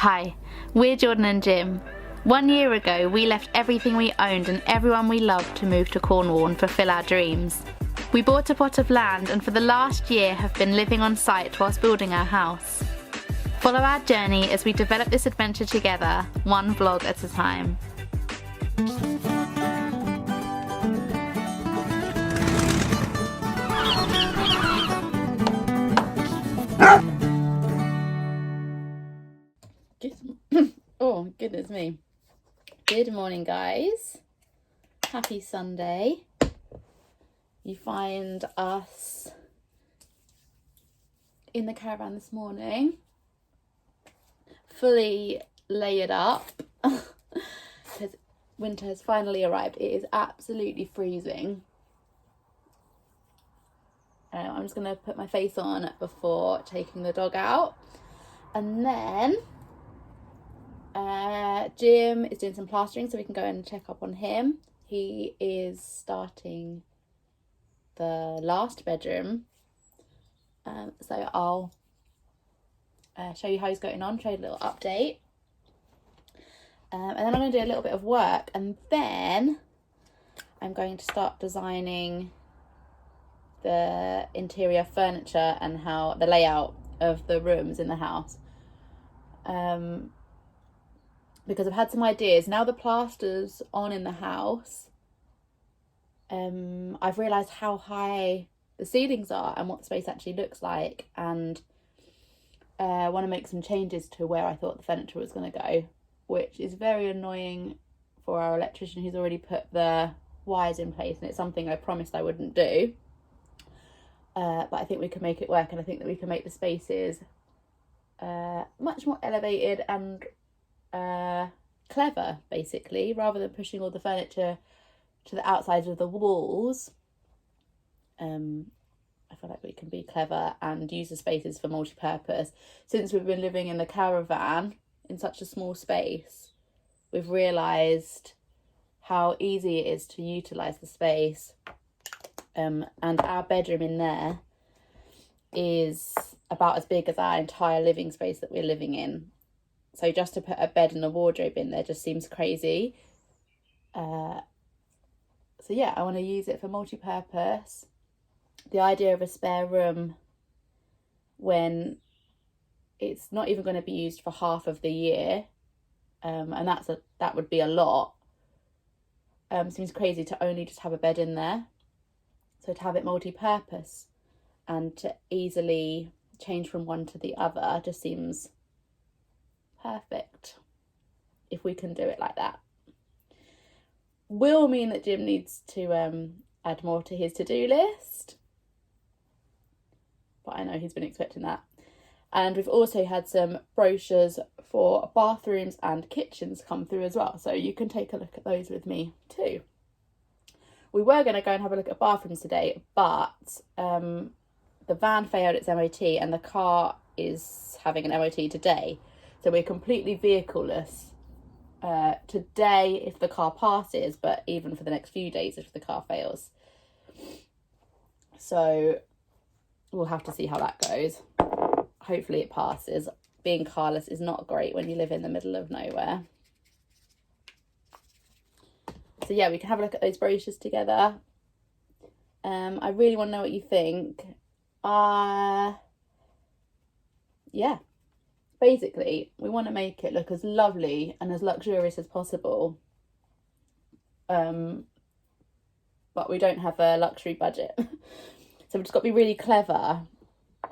Hi, we're Jordan and Jim. 1 year ago, we left everything we owned and everyone we loved to move to Cornwall and fulfill our dreams. We bought a plot of land and for the last year have been living on site whilst building our house. Follow our journey as we develop this adventure together, one vlog at a time. Oh, goodness me. Good morning, guys. Happy Sunday. You find us in the caravan this morning, fully layered up, because winter has finally arrived. It is absolutely freezing. I'm just going to put my face on before taking the dog out. And then Jim is doing some plastering, so we can go and check up on him. He is starting the last bedroom. So I'll show you how he's going on, show you a little update. And then I'm going to do a little bit of work, and then I'm going to start designing the interior furniture and how the layout of the rooms in the house. Because I've had some ideas. Now the plaster's on in the house, I've realised how high the ceilings are and what the space actually looks like, and I want to make some changes to where I thought the furniture was going to go, which is very annoying for our electrician who's already put the wires in place, and it's something I promised I wouldn't do. But I think we can make it work, and I think that we can make the spaces much more elevated and clever, basically, rather than pushing all the furniture to the outside of the walls. I feel like we can be clever and use the spaces for multi-purpose. Since we've been living in the caravan in such a small space, we've realised how easy it is to utilise the space. And our bedroom in there is about as big as our entire living space that we're living in. So just to put a bed and a wardrobe in there just seems crazy. So yeah, I want to use it for multi-purpose. The idea of a spare room when it's not even going to be used for half of the year, and that would be a lot, seems crazy to only just have a bed in there. So to have it multi-purpose and to easily change from one to the other just seems perfect if we can do it like that. Will mean that Jim needs to add more to his to-do list, but I know he's been expecting that. And we've also had some brochures for bathrooms and kitchens come through as well, so you can take a look at those with me too. We were going to go and have a look at bathrooms today, but the van failed its MOT and the car is having an MOT today. So we're completely vehicle-less today if the car passes, but even for the next few days if the car fails. So we'll have to see how that goes. Hopefully it passes. Being carless is not great when you live in the middle of nowhere. So yeah, we can have a look at those brochures together. I really want to know what you think. Yeah. Basically, we want to make it look as lovely and as luxurious as possible. But we don't have a luxury budget. So we've just got to be really clever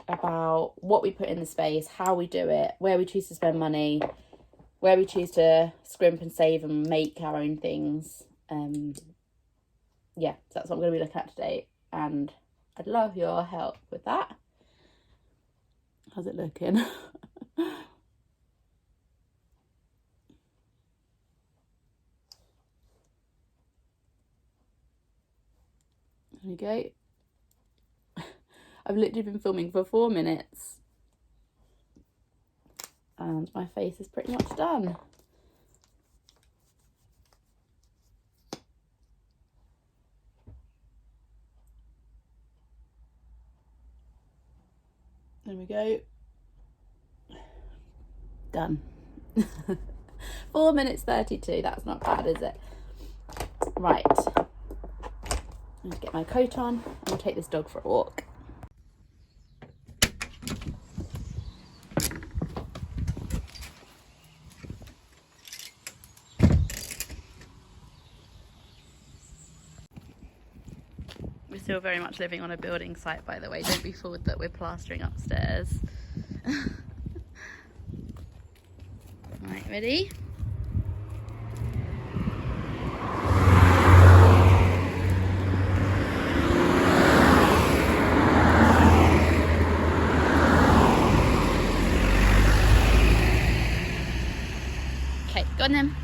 about what we put in the space, how we do it, where we choose to spend money, where we choose to scrimp and save and make our own things. Yeah, so that's what I'm going to be looking at today, and I'd love your help with that. How's it looking? There we go. I've literally been filming for 4 minutes and my face is pretty much done. There we go. Done. 4 minutes 32, that's not bad, is it? Right, I'm going to get my coat on and we'll take this dog for a walk. We're still very much living on a building site, by the way. Don't be fooled that we're plastering upstairs. Right, ready? Okay, go on then.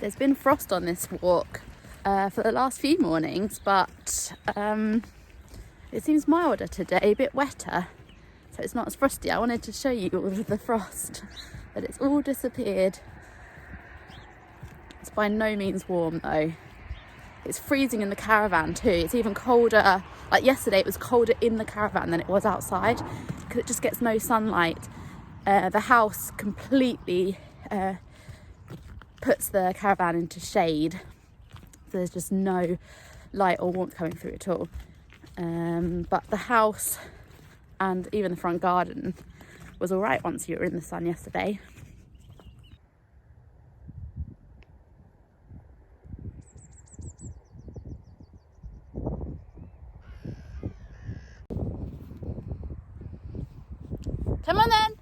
There's been frost on this walk for the last few mornings, but it seems milder today, a bit wetter, so it's not as frosty. I wanted to show you all of the frost, but it's all disappeared. It's by no means warm though. It's freezing in the caravan too. It's even colder, like yesterday it was colder in the caravan than it was outside because it just gets no sunlight. The house completely puts the caravan into shade, so there's just no light or warmth coming through at all. But the house and even the front garden was all right once you were in the sun yesterday. Come on then.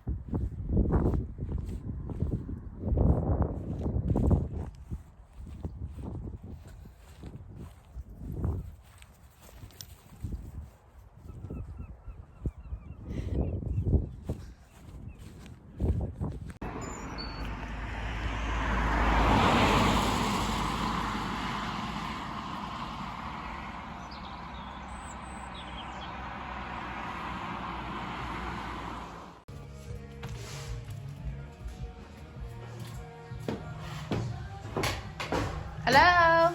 Hello.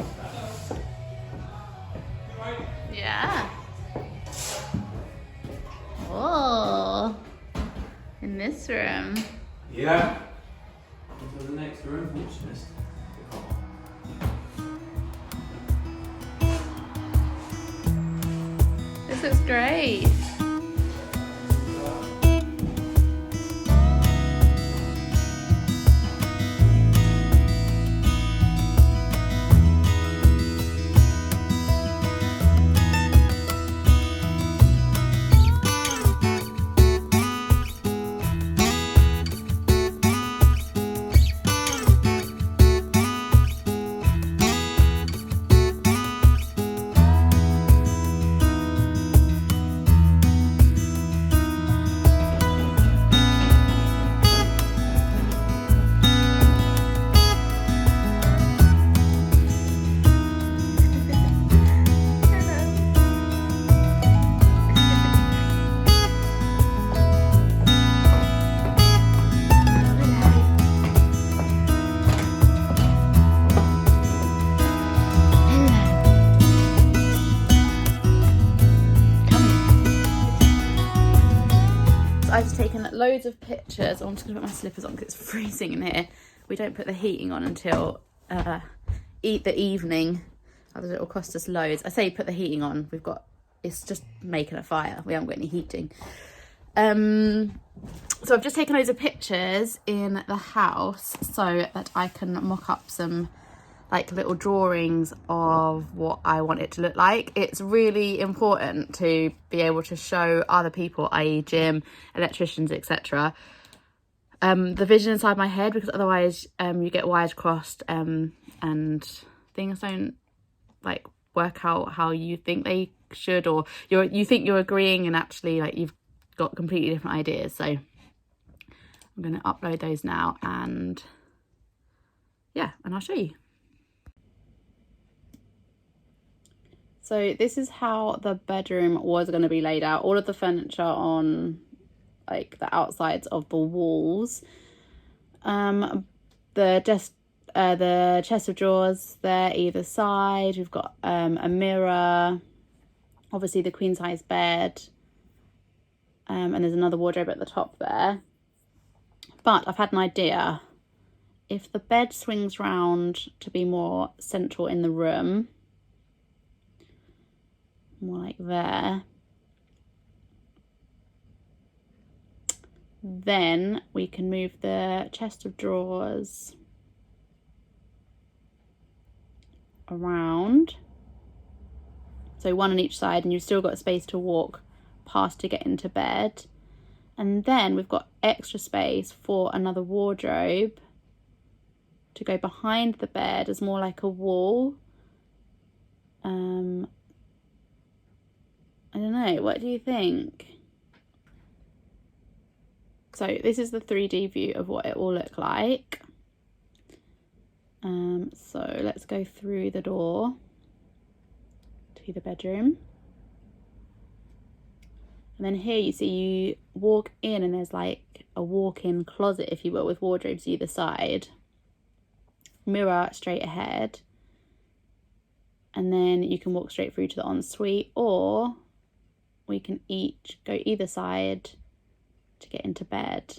Yeah. Oh, in this room. Yeah. Into the next room, watch this. This looks great. I've taken loads of pictures. Oh, I'm just going to put my slippers on because it's freezing in here. We don't put the heating on until the evening, otherwise it will cost us loads. I say put the heating on. It's just making a fire. We haven't got any heating. So I've just taken loads of pictures in the house so that I can mock up some like little drawings of what I want it to look like. It's really important to be able to show other people, i.e. gym, electricians, etc. The vision inside my head, because otherwise you get wires crossed and things don't like work out how you think they should, or you think you're agreeing and actually like you've got completely different ideas. So I'm going to upload those now and yeah, and I'll show you. So this is how the bedroom was going to be laid out. All of the furniture on like the outsides of the walls. the chest of drawers there either side. We've got a mirror, obviously the queen size bed, and there's another wardrobe at the top there. But I've had an idea. If the bed swings round to be more central in the room, more like there, then we can move the chest of drawers around, so one on each side, and you've still got space to walk past to get into bed. And then we've got extra space for another wardrobe to go behind the bed as more like a wall. I don't know, what do you think? So this is the 3D view of what it will look like. So let's go through the door to the bedroom. And then here you see you walk in and there's like a walk-in closet, if you will, with wardrobes either side. Mirror straight ahead. And then you can walk straight through to the ensuite, or we can each go either side to get into bed.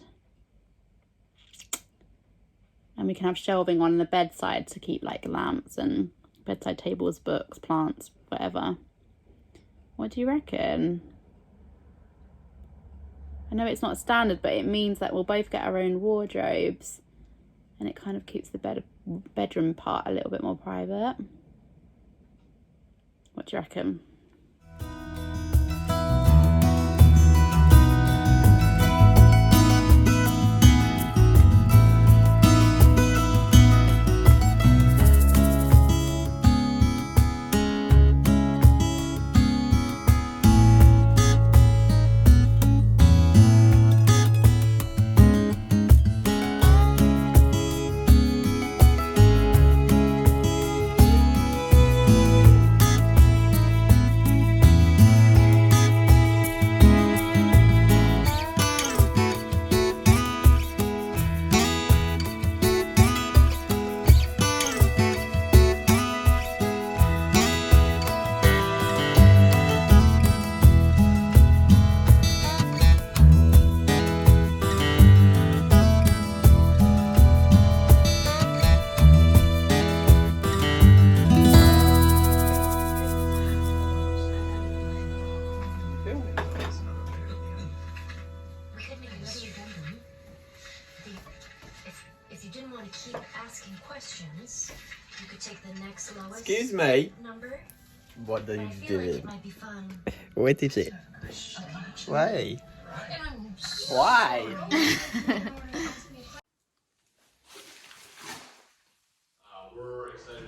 And we can have shelving on the bedside to keep like lamps and bedside tables, books, plants, whatever. What do you reckon? I know it's not standard, but it means that we'll both get our own wardrobes, and it kind of keeps the bedroom part a little bit more private. What do you reckon? Excuse me. What are you doing? What is it? Why? Why? We're excited for you.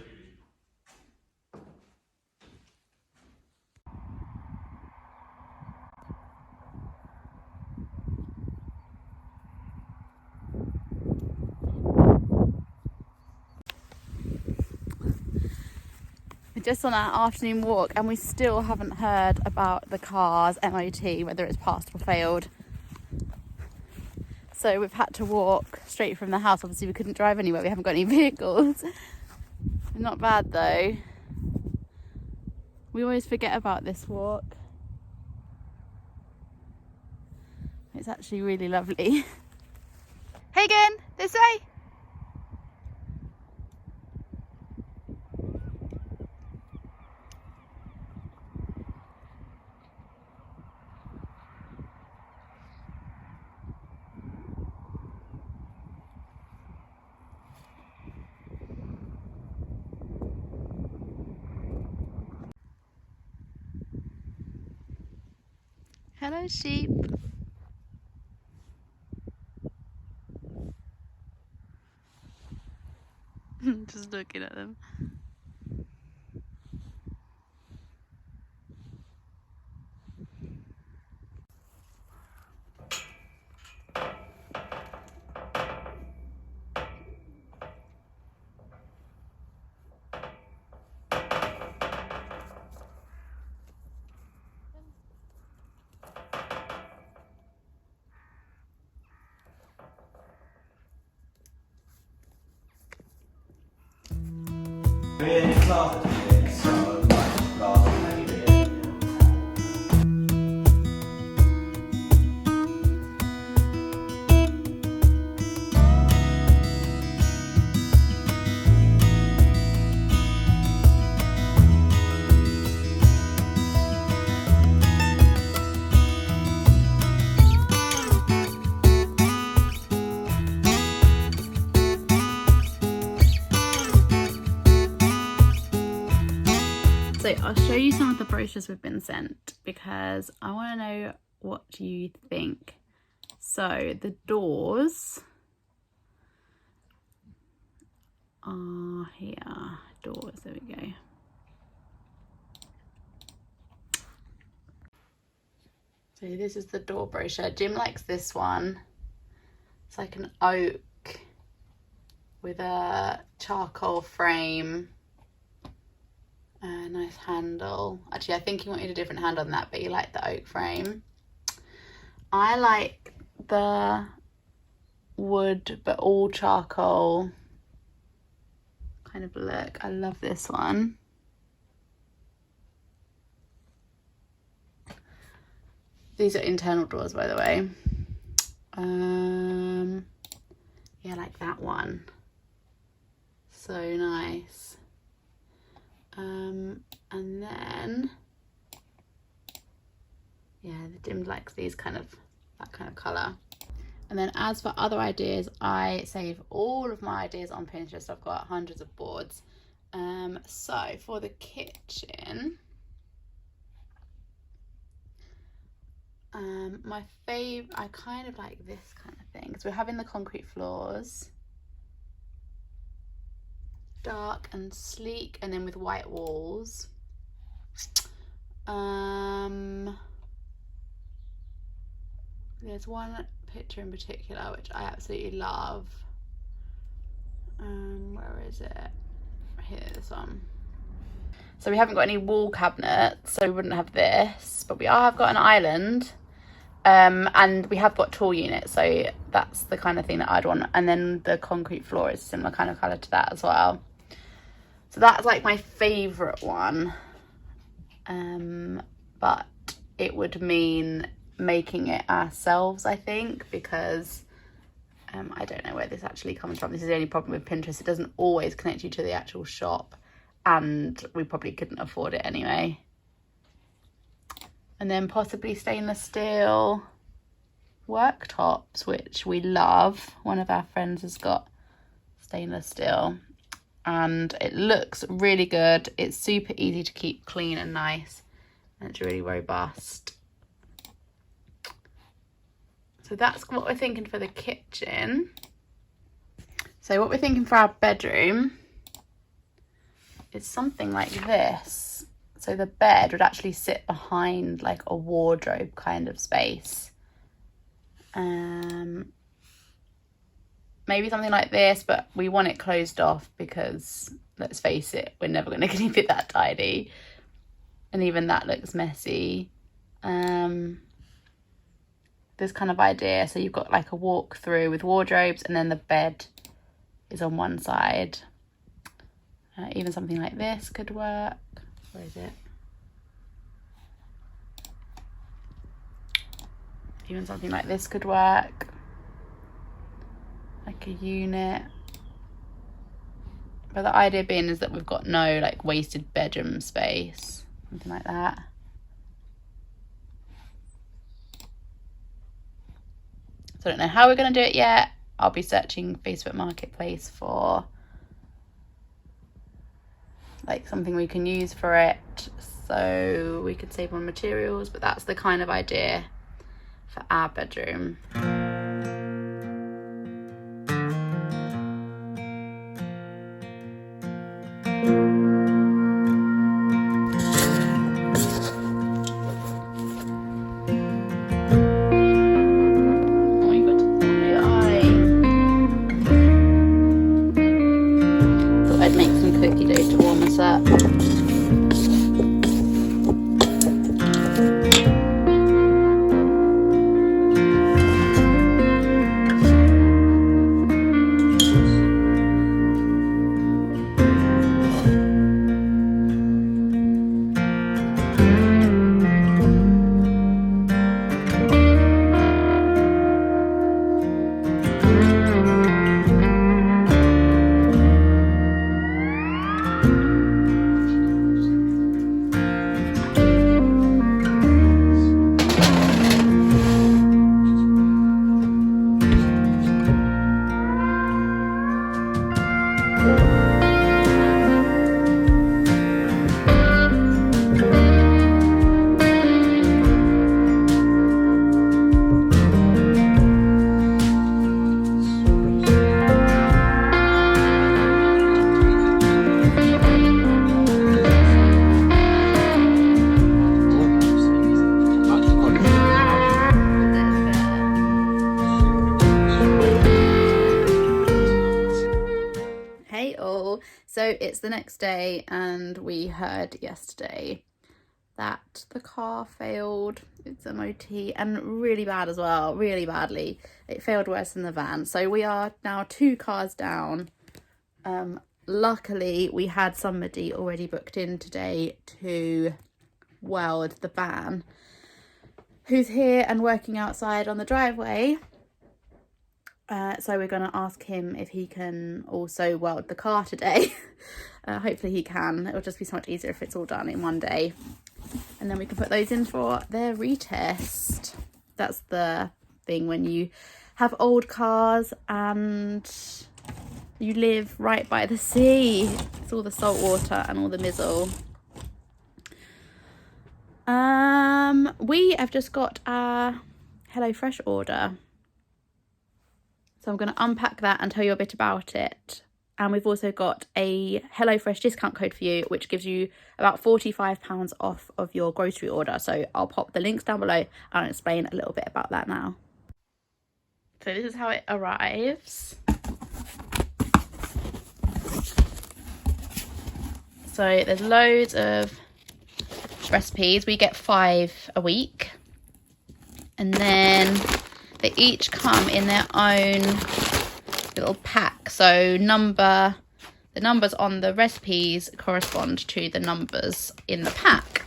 Just on our afternoon walk, and we still haven't heard about the car's MOT, whether it's passed or failed. So we've had to walk straight from the house. Obviously we couldn't drive anywhere, we haven't got any vehicles. Not bad though. We always forget about this walk. It's actually really lovely. Hagen, this way. Hello, sheep. Just looking at them. Really class today, so class maybe. So I'll show you some of the brochures we've been sent because I want to know what you think. So the doors are here. Doors, there we go. So this is the door brochure. Jim likes this one. It's like an oak with a charcoal frame. Nice handle. Actually, I think he wanted a different handle than that, but he liked the oak frame. I like the wood, but all charcoal kind of look. I love this one. These are internal doors, by the way. Yeah, I like that one. So nice. And then, yeah, the Jim likes these kind of, that kind of colour. And then as for other ideas, I save all of my ideas on Pinterest. I've got hundreds of boards. So for the kitchen, my favourite, I kind of like this kind of thing. So we're having the concrete floors. Dark and sleek, and then with white walls. There's one picture in particular which I absolutely love. Where is it? Here, this one. So we haven't got any wall cabinets, so we wouldn't have this, but we have got an island. And we have got tall units, so that's the kind of thing that I'd want. And then the concrete floor is a similar kind of colour to that as well. So that's like my favourite one. But it would mean making it ourselves, I think, because I don't know where this actually comes from. This is the only problem with Pinterest. It doesn't always connect you to the actual shop, and we probably couldn't afford it anyway. And then possibly stainless steel worktops, which we love. One of our friends has got stainless steel and it looks really good. It's super easy to keep clean and nice, and it's really robust. So that's what we're thinking for the kitchen. So what we're thinking for our bedroom is something like this. So the bed would actually sit behind like a wardrobe kind of space. Maybe something like this, but we want it closed off because, let's face it, we're never going to keep it that tidy. And even that looks messy. This kind of idea. So you've got like a walk through with wardrobes, and then the bed is on one side. Even something like this could work. Where is it? Even something like this could work. Like a unit. But the idea being is that we've got no like wasted bedroom space. Something like that. So I don't know how we're going to do it yet. I'll be searching Facebook Marketplace for like something we can use for it, so we could save on materials. But that's the kind of idea for our bedroom. all. So it's the next day, and we heard yesterday that the car failed its MOT, and really bad as well, really badly. It failed worse than the van. So we are now 2 cars down. Luckily we had somebody already booked in today to weld the van, who's here and working outside on the driveway. So we're going to ask him if he can also weld the car today. Hopefully he can. It'll just be so much easier if it's all done in one day, and then we can put those in for their retest. That's the thing when you have old cars and you live right by the sea. It's all the salt water and all the mizzle. We have just got our HelloFresh order, so I'm going to unpack that and tell you a bit about it. And we've also got a HelloFresh discount code for you, which gives you about £45 off of your grocery order. So I'll pop the links down below and I'll explain a little bit about that now. So this is how it arrives. So there's loads of recipes. We get 5 a week, and then they each come in their own little pack. So the numbers on the recipes correspond to the numbers in the pack.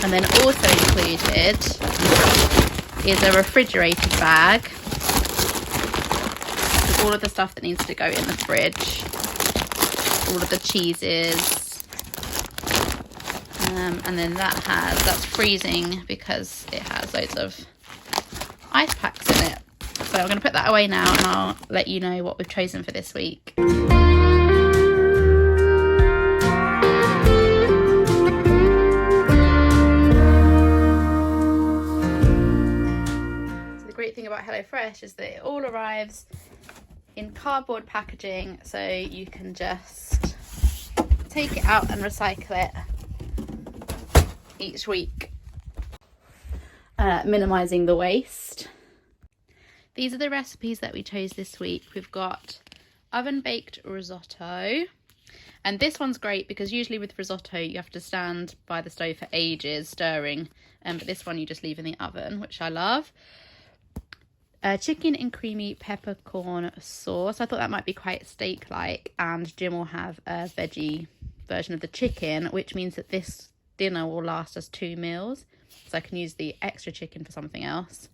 And then also included is a refrigerated bag with all of the stuff that needs to go in the fridge, all of the cheeses. And then that's freezing because it has loads of ice packs in it. So I'm going to put that away now, and I'll let you know what we've chosen for this week. So the great thing about HelloFresh is that it all arrives in cardboard packaging, so you can just take it out and recycle it each week, minimizing the waste. These are the recipes that we chose this week. We've got oven baked risotto, and this one's great because usually with risotto you have to stand by the stove for ages stirring, but this one you just leave in the oven, which I love. Chicken and creamy peppercorn sauce. I thought that might be quite steak-like, and Jim will have a veggie version of the chicken, which means that this dinner will last us 2 meals, so I can use the extra chicken for something else.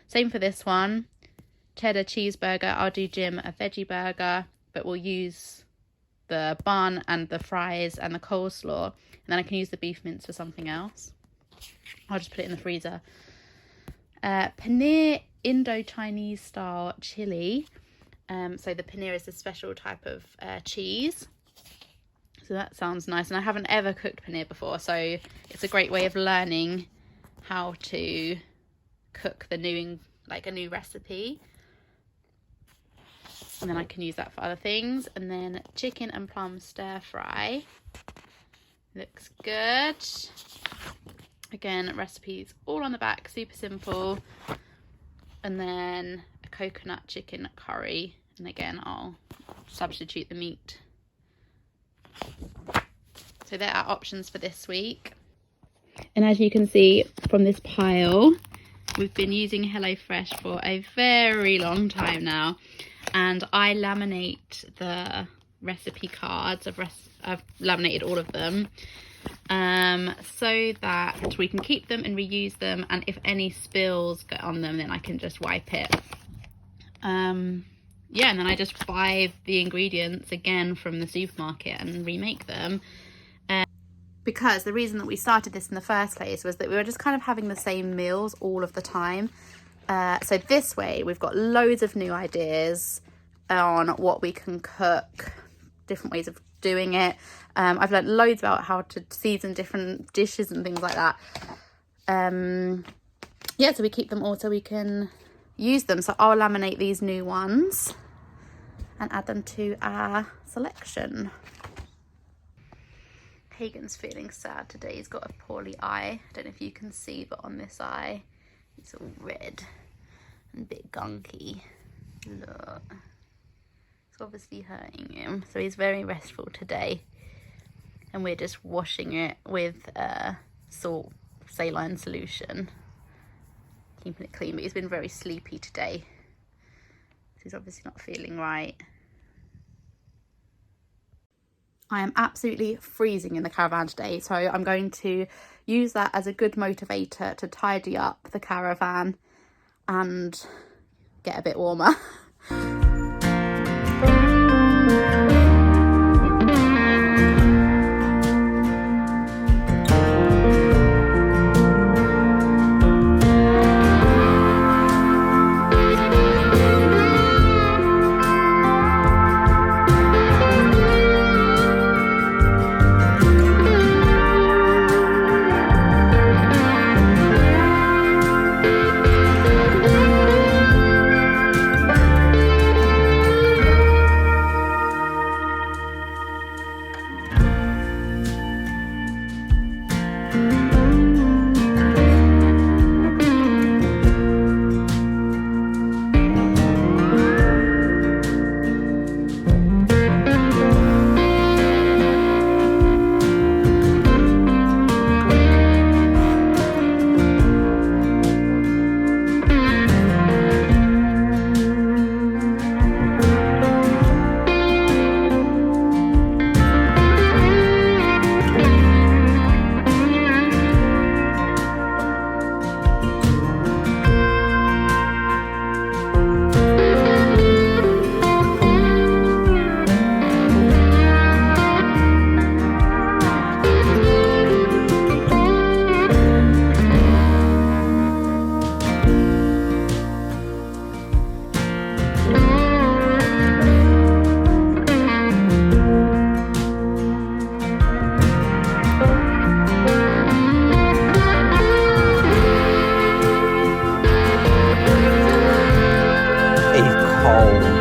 Same for this one. Cheddar cheeseburger. I'll do Jim a veggie burger, but we'll use the bun and the fries and the coleslaw, and then I can use the beef mince for something else. I'll just put it in the freezer. Paneer Indo-Chinese style chili. So the paneer is a special type of cheese. So that sounds nice. And I haven't ever cooked paneer before, so it's a great way of learning how to cook a new recipe. And then I can use that for other things. And then chicken and plum stir fry. Looks good. Again, recipes all on the back, super simple. And then a coconut chicken curry. And again, I'll substitute the meat. So there are options for this week. And as you can see from this pile, we've been using HelloFresh for a very long time now, and I laminate the recipe cards. I've laminated all of them, so that we can keep them and reuse them, and if any spills get on them, then I can just wipe it. Yeah, and then I just buy the ingredients again from the supermarket and remake them. Because the reason that we started this in the first place was that we were just kind of having the same meals all of the time. So this way we've got loads of new ideas on what we can cook, different ways of doing it. I've learned loads about how to season different dishes and things like that. Yeah, so we keep them all so we can use them. So I'll laminate these new ones and add them to our selection. Hagen's feeling sad today. He's got a poorly eye. I don't know if you can see, but on this eye it's all red and a bit gunky. Look, It's obviously hurting him, so he's very restful today. And we're just washing it with salt saline solution, keeping it clean. But he's been very sleepy today, so he's obviously not feeling right. I am absolutely freezing in the caravan today, so I'm going to use that as a good motivator to tidy up the caravan and get a bit warmer. It's cold.